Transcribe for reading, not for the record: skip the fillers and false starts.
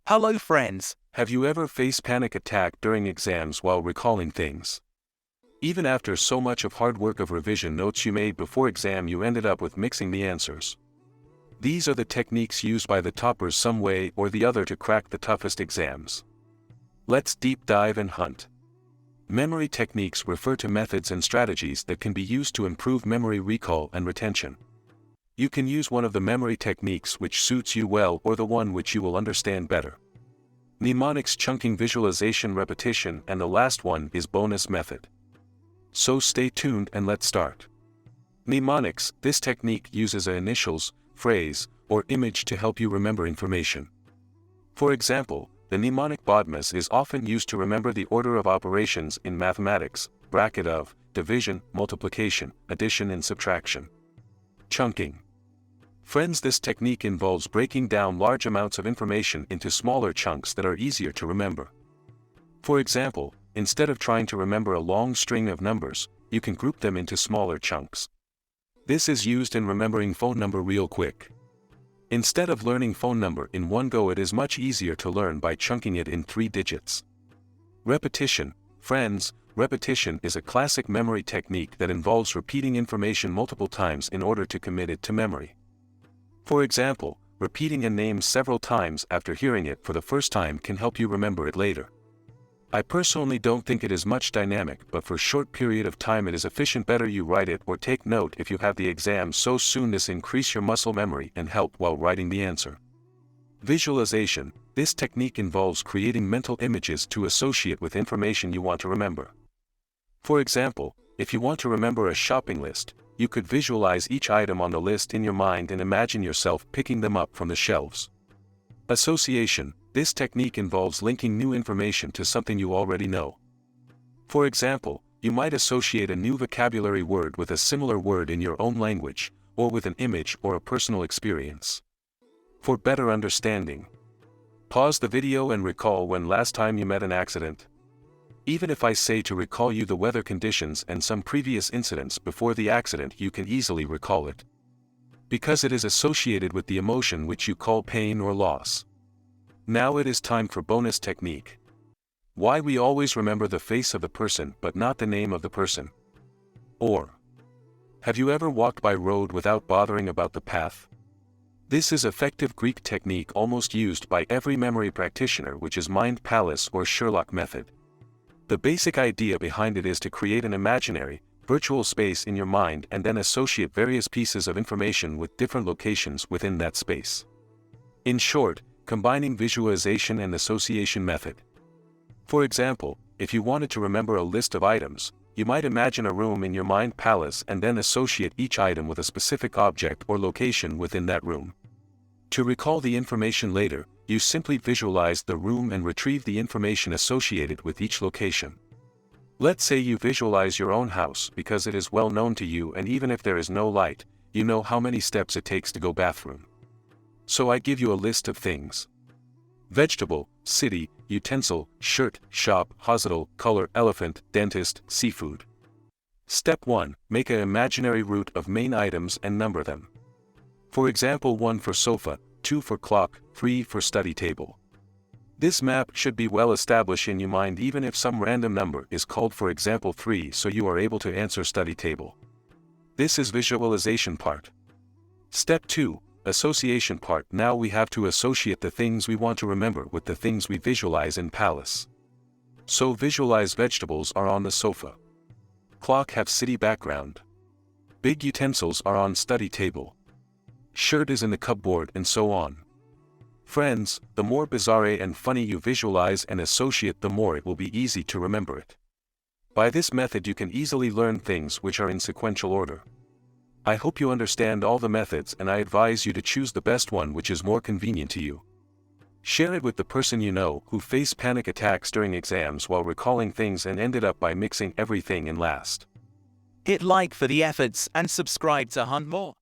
Hello friends, Have you ever faced panic attack during exams while recalling things? Even after so much of hard work of revision notes you made before exam, you ended up with mixing the answers. These are the techniques used by the toppers some way or the other to crack the toughest exams. Let's deep dive and hunt. Memory techniques refer to methods and strategies that can be used to improve memory recall and retention. You can use one of the memory techniques which suits you well or the one which you will understand better. Mnemonics, chunking, visualization, repetition, and the last one is bonus method. So stay tuned and let's start. Mnemonics, this technique uses an initials, phrase, or image to help you remember information. For example, the mnemonic BODMAS is often used to remember the order of operations in mathematics, bracket of, division, multiplication, addition and subtraction. Chunking. Friends, this technique involves breaking down large amounts of information into smaller chunks that are easier to remember. For example, instead of trying to remember a long string of numbers, you can group them into smaller chunks. This is used in remembering phone number real quick. Instead of learning phone number in one go, it is much easier to learn by chunking it in 3 digits. Repetition. Friends, repetition is a classic memory technique that involves repeating information multiple times in order to commit it to memory. For example, repeating a name several times after hearing it for the first time can help you remember it later. I personally don't think it is much dynamic, but for a short period of time it is efficient. Better you write it or take note if you have the exam so soon. This increase your muscle memory and help while writing the answer. Visualization. This technique involves creating mental images to associate with information you want to remember. For example, if you want to remember a shopping list, you could visualize each item on the list in your mind and imagine yourself picking them up from the shelves. Association. This technique involves linking new information to something you already know. For example, you might associate a new vocabulary word with a similar word in your own language, or with an image or a personal experience. For better understanding, pause the video and recall when last time you met an accident. Even if I say to recall you the weather conditions and some previous incidents before the accident, you can easily recall it, because it is associated with the emotion which you call pain or loss. Now it is time for bonus technique. Why we always remember the face of the person but not the name of the person. Or, have you ever walked by road without bothering about the path? This is effective Greek technique almost used by every memory practitioner, which is mind palace or Sherlock method. The basic idea behind it is to create an imaginary, virtual space in your mind and then associate various pieces of information with different locations within that space. In short, combining visualization and association method. For example, if you wanted to remember a list of items, you might imagine a room in your mind palace and then associate each item with a specific object or location within that room. To recall the information later, you simply visualize the room and retrieve the information associated with each location. Let's say you visualize your own house because it is well known to you, and even if there is no light, you know how many steps it takes to go bathroom. So I give you a list of things. Vegetable, city, utensil, shirt, shop, hospital, color, elephant, dentist, seafood. Step 1. Make an imaginary route of main items and number them. For example, 1 for sofa, 2 for clock, 3 for study table. This map should be well established in your mind even if some random number is called, for example 3, so you are able to answer study table. This is visualization part. Step 2. Association part. Now we have to associate the things we want to remember with the things we visualize in palace. So visualize vegetables are on the sofa. Clock have city background. Big utensils are on study table. Shirt is in the cupboard, and so on. Friends, the more bizarre and funny you visualize and associate, the more it will be easy to remember it. By this method you can easily learn things which are in sequential order. I hope you understand all the methods, and I advise you to choose the best one which is more convenient to you. Share it with the person you know who faced panic attacks during exams while recalling things and ended up by mixing everything in last. hit like for the efforts and subscribe to hunt more.